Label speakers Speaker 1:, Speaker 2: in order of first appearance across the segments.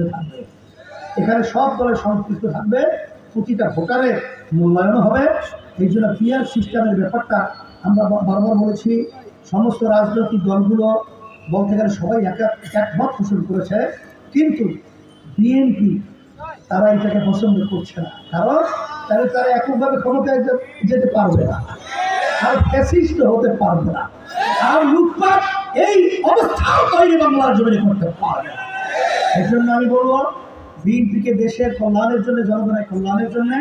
Speaker 1: হয়ে থাকবে। এখানে সব দলের সংশ্লিষ্ট থাকবে, প্রতিটা ভোটারের মূল্যায়ন হবে। এই জন্য পিয়ার সিস্টেমের ব্যাপারটা আমরা বারবার বলেছি। সমস্ত রাজনৈতিক দলগুলো বলতে গেলে সবাই একমত পোষণ করেছে, কিন্তু বিএনপি তারা এটাকে পছন্দ করছে না। কারণ তারা এককভাবে ক্ষমতায় যেতে পারবে না, আর ফ্যাসিস্ট হতে পারবে না, আর লুটপাট এই অবস্থাও তৈরি বাংলার জমিনে করতে পারবে না। এই জন্য আমি বলবো, বিএনপিকে দেশের কল্যাণের জন্য, জনগণের কল্যাণের জন্য,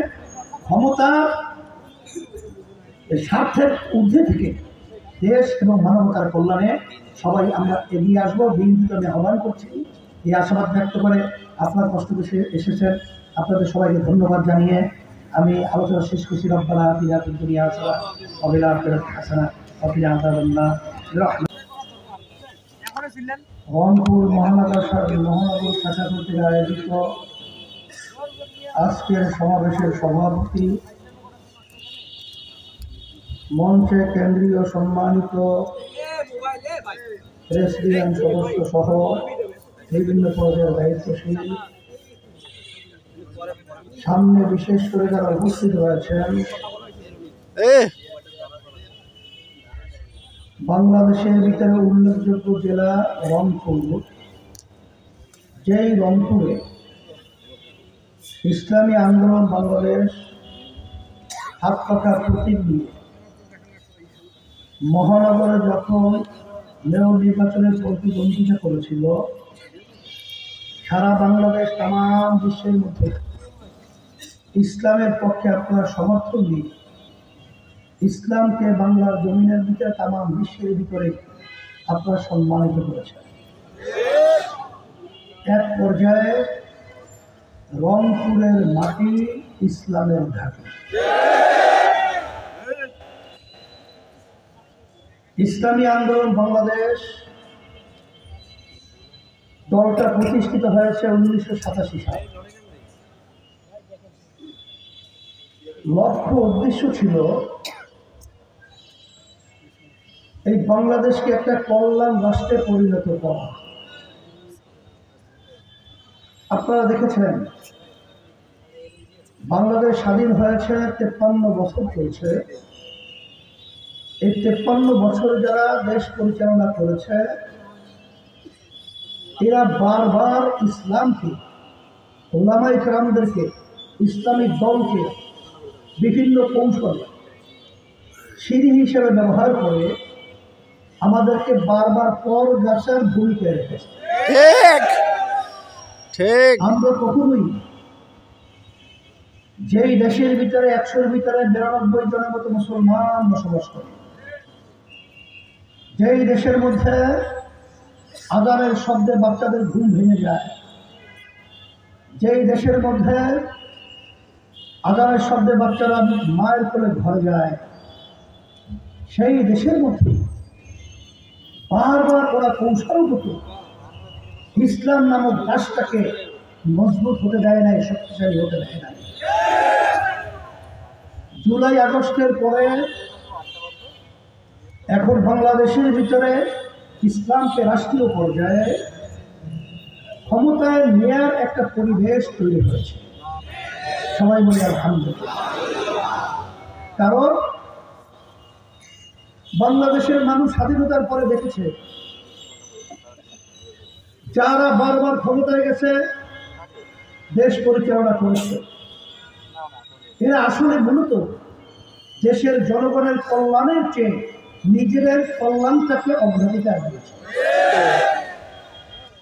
Speaker 1: ক্ষমতা স্বার্থের ঊর্ধ্বে থেকে দেশ এবং মানবতার কল্যাণে সবাই আমরা এগিয়ে আসবো। বিএনপিকে আমি আহ্বান করছি, এই আশাবাদ ব্যক্ত করে আপনার কষ্ট করে এসেছেন, আপনাদের সবাইকে ধন্যবাদ জানিয়ে আমি আলোচনা শেষ করছি। রব্বানা আতিনা ফিদ দুনিয়া হাসানাহ ওয়া ফিল আখিরাতি হাসানাহ ওয়া কিনা আযাবান্নার। রংপুর মহানগর শাখা কর্তৃক আয়োজিত আজকের সমাবেশের সভাপতি, মঞ্চে কেন্দ্রীয় সম্মানিত প্রেসিডেন্ট সদস্য সহ বিভিন্ন পর্যায়ের দায়িত্বশীল, সামনে বিশেষ করে যারা উপস্থিত হয়েছেন, বাংলাদেশের ভিতরে উল্লেখযোগ্য জেলা রংপুর, যেই রংপুরে ইসলামী আন্দোলন বাংলাদেশ হাত পাখা প্রতীক নিয়ে মহানগরে যখন মেয়র নির্বাচনের প্রতিদ্বন্দ্বিতা করেছিল, সারা বাংলাদেশ তাম বিশ্বের মধ্যে ইসলামের পক্ষে আপনার সমর্থন দিয়ে ইসলামকে বাংলার জমিনের ভিতরে তাম বিশ্বের ভিতরে আপনারা সম্মানিত করেছেন। এক পর্যায়ে রংপুরের মাটি ইসলামের ঘাঁটি। ইসলামী আন্দোলন বাংলাদেশ দলটা প্রতিষ্ঠিত হয়েছে 1987 সালে। লক্ষ্য উদ্দেশ্য ছিল এই বাংলাদেশকে একটা কল্যাণ রাষ্ট্রে পরিণত করা। আপনারা দেখেছেন, বাংলাদেশ স্বাধীন হয়েছে 53 বছর চলছে। এই 53 বছর যারা দেশ পরিচালনা করেছে, এরা বারবার ইসলামকে, ওলামায়ে কেরামদেরকে, ইসলামী দলকে বিভিন্ন কৌশল সিঁড়ি হিসেবে ব্যবহার করে আমাদেরকে বারবার পর গাছার ভূমিকায় রেখেছে। আমরা কখনোই যেই দেশের ভিতরে 100-র ভিতরে 92 জনের মতো মুসলমান বসবাস করে, যেই দেশের মধ্যে আযানের শব্দে বাচ্চাদের ঘুম ভেঙে যায়, যেই দেশের মধ্যে আযানের শব্দে বাচ্চারা মায়ের কোলে ঘরে যায়, সেই দেশের মধ্যে বারবার ওরা কৌশলগত ইসলাম নামক গাছটাকে মজবুত হতে দেয় নাই, শক্তিশালী হতে দেয় নাই। জুলাই আগস্টের পরে এখন বাংলাদেশের ভিতরে ইসলামকে রাষ্ট্রীয় পর্যায়ে ক্ষমতায় নেয়ার একটা পরিবেশ তৈরি হয়েছে। সবাই বলে আলহামদুলিল্লাহ। কারণ বাংলাদেশের মানুষ স্বাধীনতার পরে দেখেছে, যারা বারবার ক্ষমতায় গেছে, দেশ পরিচালনা করেছে, এরা আসলে মূলত দেশের জনগণের কল্যাণের চেয়ে নিজেদের কল্যাণটাকে অগ্রাধিকার দিয়েছে।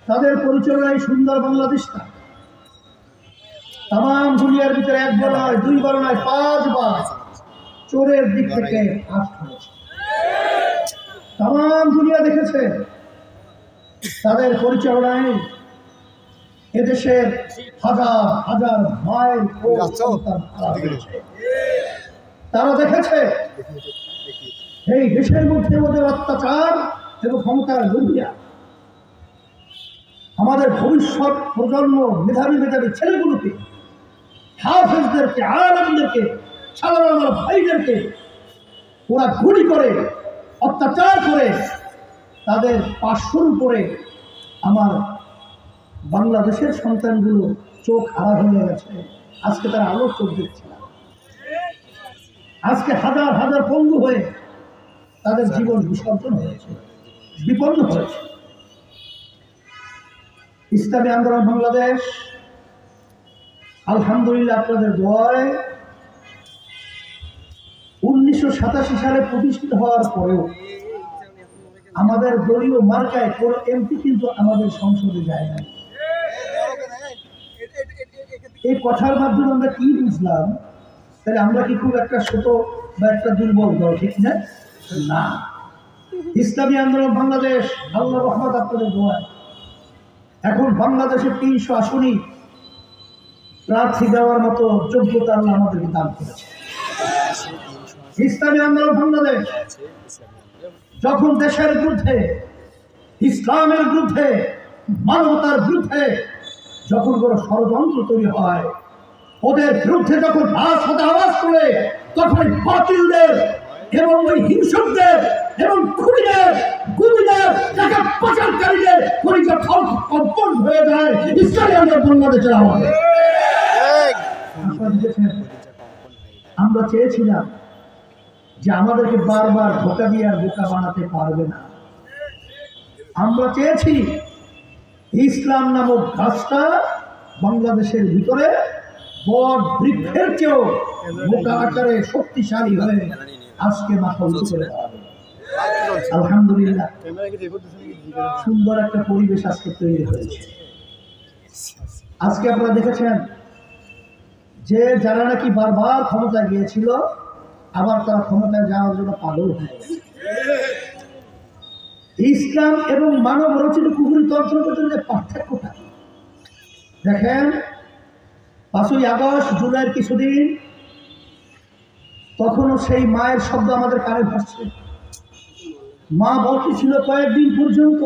Speaker 1: তাদের পরিচালনায় সুন্দর বাংলাদেশটা তাম দুনিয়ার ভিতরে একবার নয়, দুইবার নয়, 5 বার চোরের দিক থেকে ফাঁস হয়েছে। তাম দুনিয়া দেখেছে তাদের পরিচালনায় এদেশের হাজার হাজার মায়ের সন্তান হারা হয়েছে। তারা দেখেছে এই দেশের মধ্যে ওদের অত্যাচার এবং ক্ষমতার লুভিয়া আমাদের ভবিষ্যৎ প্রজন্ম, মেধাবী মেধাবী ছেলেগুলোকে, হাফেজদেরকে, আলেমদেরকে, সাধারণ আমার ভাইদেরকে ওরা গুলি করে, অত্যাচার করে, তাদের পার্শ্বর উপরে আমার বাংলাদেশের সন্তানগুলো চোখ হারা হয়ে গেছে, আজকে তারা আলোর চোখ দেখছে না। আজকে হাজার হাজার পঙ্গু হয়ে তাদের জীবন বিসর্জন হয়েছে, বিপন্ন হয়েছে। ইসলামী আন্দোলন বাংলাদেশ আলহামদুলিল্লাহ আপনাদের দোয়ায় 1987 সালে প্রতিষ্ঠিত হওয়ার পরেও আমাদের দলীয় মার্কায় কোন এমপি কিন্তু আমাদের সংসদে যায় না। এই কথার মাধ্যমে আমরা কি বুঝলাম? তাহলে আমরা কি খুব একটা ছোট বা একটা দুর্বল দল, ঠিক না? না, ইসলামী আন্দোলন বাংলাদেশ আল্লাহ রহমত আপনাদের দোয়ায় এখন বাংলাদেশের 300 আসনই প্রার্থী দেওয়ার মতো যোগ্যতা আল্লাহ আমাদেরকে দান করেছে। ইসলামী আন্দোলন বাংলাদেশ যখন দেশের বিরুদ্ধে, ইসলামের বিরুদ্ধে, মানবতার বিরুদ্ধে যখন কোনো ষড়যন্ত্র তৈরি হয়, ওদের বিরুদ্ধে যখন রাজ হতে আওয়াজ করে, তখন বাতিলদের এবং ওই হিংসকদের এবং খুনিদের, গুমিদের, টাকা পাচারকারীদের পরিচয় কম্পন হয়ে যায় ইসলামী আন্দোলন বাংলাদেশের আওয়াজে। আমরা চেয়েছিলাম যে আমাদেরকে বারবার ধোঁকা দিয়ে আর বোকা বানাতে পারবে না। আমরা চেয়েছি ইসলাম নামক গাছটা বাংলাদেশের ভিতরে বট বৃক্ষের চেয়েও বোকা আকারে শক্তিশালী হয়ে আজকে মাথা উঁচু করে দাঁড়াবে। আলহামদুলিল্লাহ, সুন্দর একটা পরিবেশ আজকে তৈরি হয়েছে। আজকে আপনারা দেখেছেন যে যারা নাকি বারবার ক্ষমতায় গিয়েছিল, আবার তারা ক্ষমতায় যাওয়ার জন্য পাগল হয়ে গেছে। ইসলাম এবং মানব রচিত কুফরি তন্ত্রের পার্থক্যটা দেখেন। 5ই আগস্ট, জুলাইয়ের কিছুদিন, তখনও সেই মায়ের শব্দ আমাদের কানে ভাসছে। মা বলতেছিল কয়েকদিন পর্যন্ত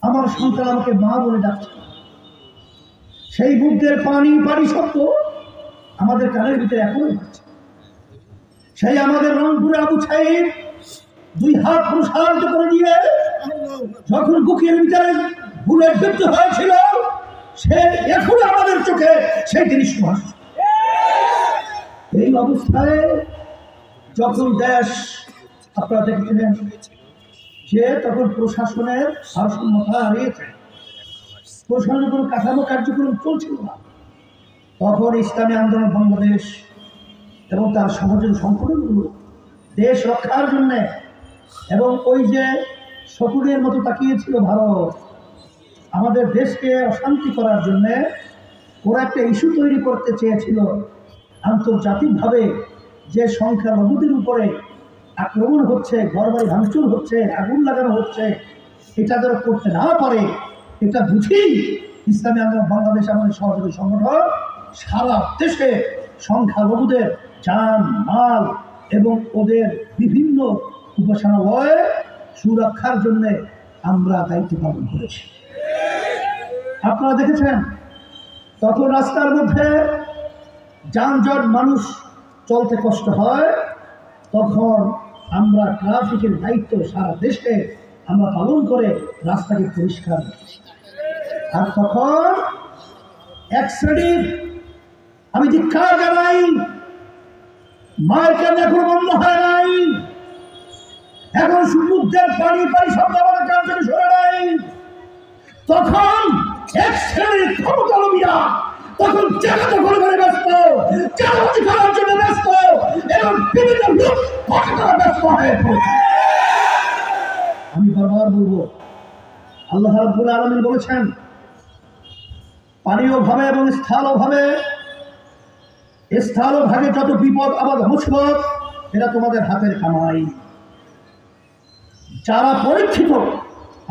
Speaker 1: আমার সন্তান আমাকে মা বলে ডাকছে। সেই বুদ্ধের পানি পানি শব্দ আমাদের কানের ভিতরে এখনো ভাসছে। সেই আমাদের রংপুরে আবু সাইদ 2 হাত প্রসারিত করে দিয়ে যখন বুকের ভিতরে বুলেট বিদ্ধ হয়েছিল, সে এখনো আমাদের চোখে সেই জিনিস ভাসছে। এই অবস্থায় যখন দেশ, আপনারা দেখছিলেন যে তখন প্রশাসনের ভারসাম্যতা হারিয়েছে, প্রশাসনের কোনো কাঠামো কার্যক্রম চলছিল না, তখন ইসলামী আন্দোলন বাংলাদেশ এবং তার সহযোগী সংগঠনগুলো দেশ রক্ষার জন্য এবং ওই যে শকুনের মতো তাকিয়েছিল ভারত আমাদের দেশকে অশান্তি করার জন্যে, ওরা একটা ইস্যু তৈরি করতে চেয়েছিল আন্তর্জাতিকভাবে যে সংখ্যালঘুদের উপরে আক্রমণ হচ্ছে, ঘরবাড়ি ভাঙচুর হচ্ছে, আগুন লাগানো হচ্ছে, এটা যারা করতে না পারে, এটা বুঝি ইসলামী আন্দোলন বাংলাদেশ আমাদের সহযোগী সংগঠন সারা দেশে সংখ্যালঘুদের জান মাল এবং ওদের বিভিন্ন উপাসনালয় সুরক্ষার জন্য আমরা দায়িত্ব পালন করেছি। আপনারা দেখেছেন তখন রাস্তার মধ্যে যানজট, মানুষ চলতে কষ্ট হয়, তখন আমরা ট্রাফিকের দায়িত্ব সারা দেশে আমরা পালন করে রাস্তাকে পরিষ্কার রেখেছি। আর তখন এক শ্রেণীর, আমি ধিক্কার জানাই, মায়ের কান এখনো বন্ধ হয় নাই, এখন সমুদ্রের পানি পানি শব্দ আমাদের কান থেকে সরে নাই। তখন এক শ্রেণীর ক্ষমতালোভীরা তখন জায়গা দখল করে ব্যস্ত, চাঁদাবাজি করার জন্য ব্যস্ত এবং বিভিন্ন লোক করা ব্যস্ত হয়ে পড়েছে। আমি বারবার বলবো, আল্লাহ রাব্বুল আলামিন বলেছেন, পানীয় ভাবে এবং স্থল ভাবে যত বিপদ আবাদ মুসিবত, এটা তোমাদের হাতের কামাই। যারা পরীক্ষিত,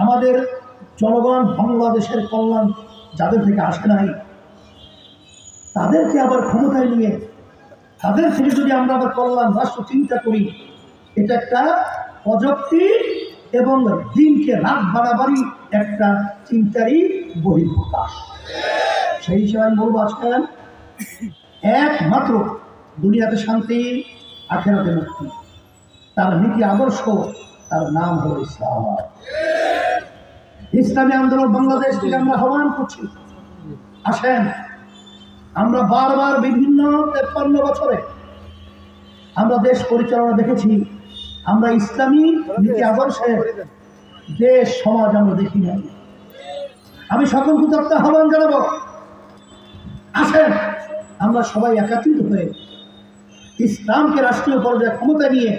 Speaker 1: আমাদের জনগণ, বাংলাদেশের কল্যাণ যাদের থেকে আসে নাই, তাদেরকে আবার ক্ষমতায় নিয়ে তাদের থেকে যদি আমরা আবার কল্যাণ রাষ্ট্র চিন্তা করি, এটা একটা অযৌক্তি এবং দিনকে রাত বাড়াবাড়ি একটা চিন্তারই বহিঃপ্রকাশ। সেই হিসাবে আমি বলবো, আজকাল একমাত্র দুনিয়াতে শান্তি, আখেরাতে মুক্তি, তার নীতি আদর্শ, তার নাম হলো ইসলাম। ইসলামী আন্দোলন বাংলাদেশ থেকে আমরা আহ্বান করছি, আসেন আমরা বারবার বিভিন্ন 53 বছরে আমরা দেশ পরিচালনা দেখেছি, আমরা ইসলামী নীতি আদর্শে দেশ সমাজ আমরা দেখি নাই। আমি সকলকে একটা আহ্বান জানাবো, আসেন আমরা সবাই একত্রিত হয়ে ইসলামকে রাষ্ট্রীয় পর্যায়ে ক্ষমতা নিয়ে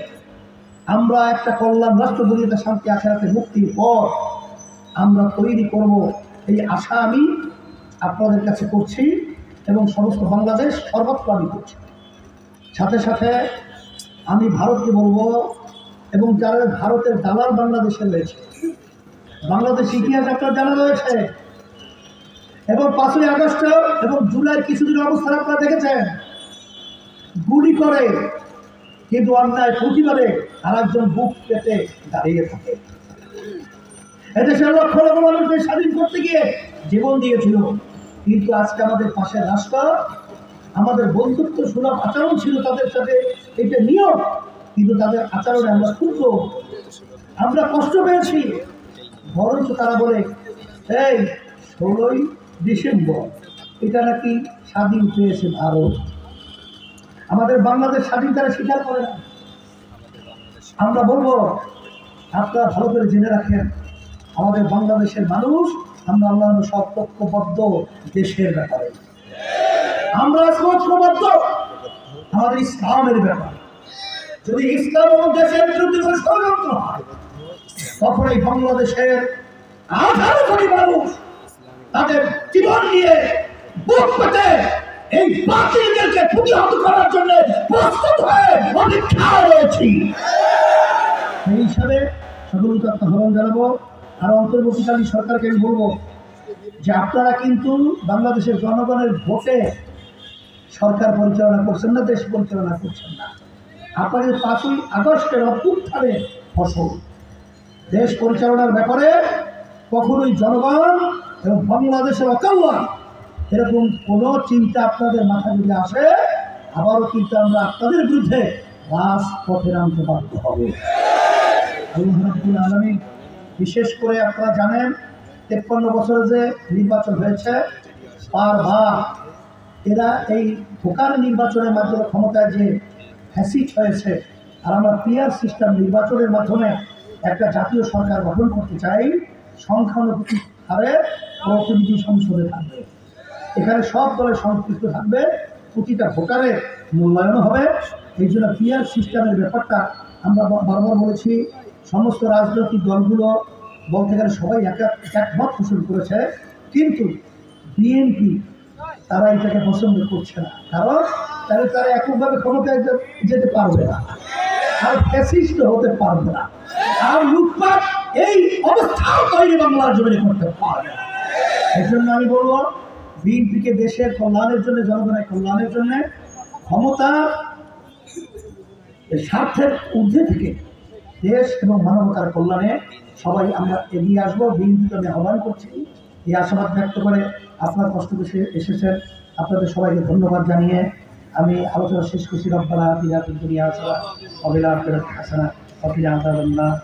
Speaker 1: আমরা একটা কল্যাণ রাষ্ট্র দুনিয়াতে শান্তি আখেরাতে মুক্তির পর আমরা তৈরি করব, এই আশা আমি আপনাদের কাছে করছি এবং সমস্ত বাংলাদেশ সর্বত্র আমি করছি। সাথে সাথে আমি ভারতকে বলবো, এবং যারা ভারতের দালাল বাংলাদেশে রয়েছে, বাংলাদেশ ইতিহাস আপনার জানা রয়েছে, এবং 5ই আগস্ট এবং জুলাই কিছুদিন অবস্থান আপনারা দেখেছেন, গুলি করে কিন্তু অন্যায় প্রতিবাদে আর একজন বুক পেতে দাঁড়িয়ে থাকে। এদেশের লক্ষ লক্ষ মানুষকে স্বাধীন করতে গিয়ে জীবন দিয়েছিল, কিন্তু আজকে আমাদের পাশের রাষ্ট্র, আমাদের বন্ধুত্ব সুলভ আচরণ ছিল তাদের সাথে, এটা নিয়ম, কিন্তু তাদের আচরণে আমরা ক্ষুব্ধ, আমরা কষ্ট পেয়েছি। বরঞ্চ তারা বলে এই 16ই ডিসেম্বর এটা নাকি স্বাধীন পেয়েছে ভারত, আমাদের বাংলাদেশ স্বাধীন তারা স্বীকার করে না। আমরা বলবো আপনারা ভালো করে জেনে রাখেন, আমাদের বাংলাদেশের মানুষ আমরা অন্যান্য সব ঐক্যবদ্ধ দেশের ব্যাপারে, আমরা ঐক্যবদ্ধ আমাদের ইসলামের ব্যাপারে। যদি ইসলাম এবং দেশের বিরুদ্ধে কোনো ষড়যন্ত্র হয়, তখন এই বাংলাদেশের 18 কোটি মানুষ তাদের জীবন নিয়ে বুক পেতে এই বাতিলদেরকে প্রতিহত করার জন্য প্রস্তুত হয়ে অপেক্ষায় রয়েছি। সেই হিসাবে সকলকে আহ্বান জানাবো। আর অন্তর্বর্তীকালীন সরকারকে আমি বলবো যে আপনারা কিন্তু বাংলাদেশের জনগণের ভোটে সরকার পরিচালনা করছেন না, দেশ পরিচালনা করছেন না, আপনাদের 5ই আগস্টের অভ্যুত্থানে ফসল। দেশ পরিচালনার ব্যাপারে কখনোই জনগণ এবং বাংলাদেশের অকল্যাণ এরকম কোনো চিন্তা আপনাদের মাথায় যদি আসে, আবারও কিন্তু আমরা আপনাদের বিরুদ্ধে রাজপথে নামতে বাধ্য হব। আল্লাহ রাব্বুল আলামিন, বিশেষ করে আপনারা জানেন 53 বছরে যে নির্বাচন হয়েছে, বারবার এরা এই ভোকার নির্বাচনের মাধ্যমে ক্ষমতায় যে ফ্যাসিস্ট হয়েছে, আর আমরা পিআর সিস্টেম নির্বাচনের মাধ্যমে একটা জাতীয় সরকার গঠন করতে চাই, সংখ্যানুপাতিক হারে প্রতিনিধি সংসদে থাকবে, এখানে সব দলের সংশ্লিষ্ট থাকবে, প্রতিটা ভোটারের মূল্যায়ন হবে। এই জন্য পিআর সিস্টেমের ব্যাপারটা আমরা বারবার বলেছি, সমস্ত রাজনৈতিক দলগুলো বলতে গেলে সবাই একমত পোষণ করেছে, কিন্তু বিএনপি তারা এটাকে পছন্দ করছে না, কারণ তাহলে তারা এককভাবে ক্ষমতায় যেতে পারবে না, আর ফ্যাসিস্ট হতে পারবে না, আর লুটপাট এই অবস্থাও তৈরি বাংলার জমিনে করতে পারবে না। এই জন্য আমি বলবো বিএনপিকে দেশের কল্যাণের জন্য, জনগণের কল্যাণের জন্য, ক্ষমতা স্বার্থের ঊর্ধ্বে থেকে দেশ এবং মানবতার কল্যাণে সবাই আমরা এগিয়ে আসবো। বিএনপিকে আমি আহ্বান করছি, এই আশাবাদ ব্যক্ত করে আপনার কষ্ট করে এসেছেন, আপনাদের সবাইকে ধন্যবাদ জানিয়ে আমি আলোচনা শেষ করছি। রব্বানা আতিনা ফিদ দুনিয়া হাসানাহ ওয়া ফিল আখিরাতি হাসানাহ ওয়া কিনা আযাবান্নার।